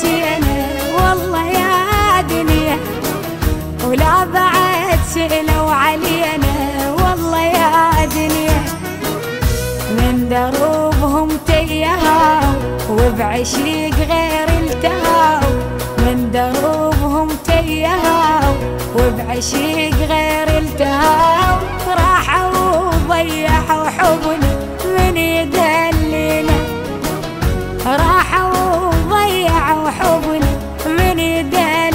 نسينا والله يا دنيا، ولا بعد سألوا علينا والله يا دنيا. من دروبهم تيهوا وبعشيق غير التهوا، من دروبهم تيهوا وبعشيق غير التهوا. راحوا وضيعوا حبنا من يدلنا، راحوا وضيعوا حبنا من يدلنا.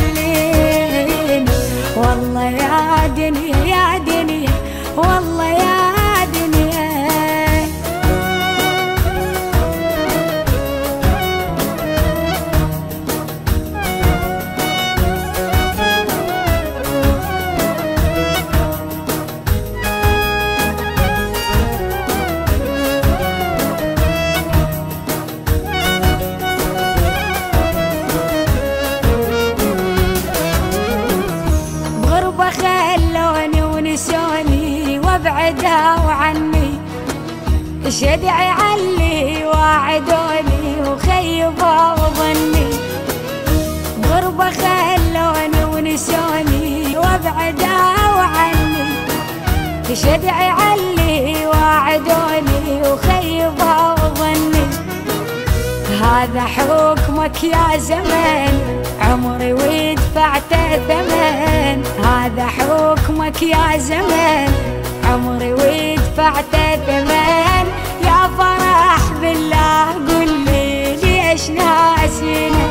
والله يا دنيا يا دنيا والله يا دنيا. خلوني ونسوني وابعدوا عني، شدعي علي واعدوني وخيبوا ظني. غربة خلوني ونسوني وابعدوا عني، شدعي علي واعدوني وخيبوا ظني. هذا حكمك يا زمان عمري ودفعته ثمن، هذا حكمك يا زمان عمري ودفعته ثمن. يا فرح بالله قل لي ليش ناسينا،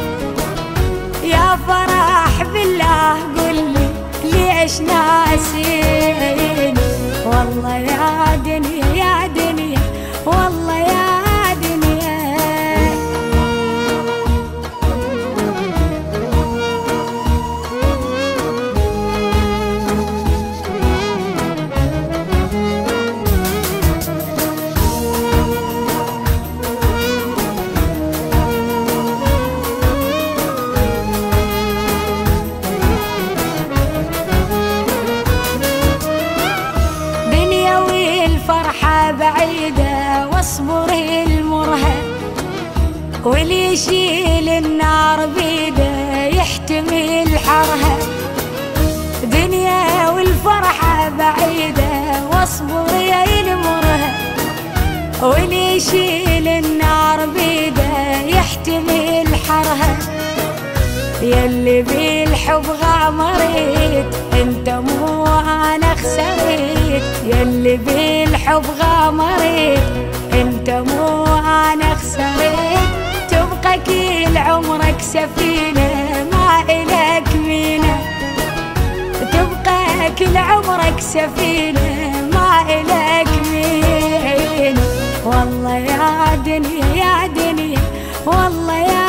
يا فرح بالله قل لي ليش ناسينا. والله يا دنيا يا دنيا والله يا دنيا. الفرحة بعيدة واصبر المرهق، واللي يشيل النار بيده يحتمل حرها. دنيا والفرحة بعيدة واصبر يا المرهق، واللي يشيل النار بيده يحتمل حرها. يلي بالحب غامريت انت مو انا خسريت، يلي بالحب غامريت انت مو انا خسريت. تبقى كل عمرك سفينة ما الك مينا، تبقى كل عمرك سفينة ما الك مينا. والله يا دنيا يا دنيا والله يا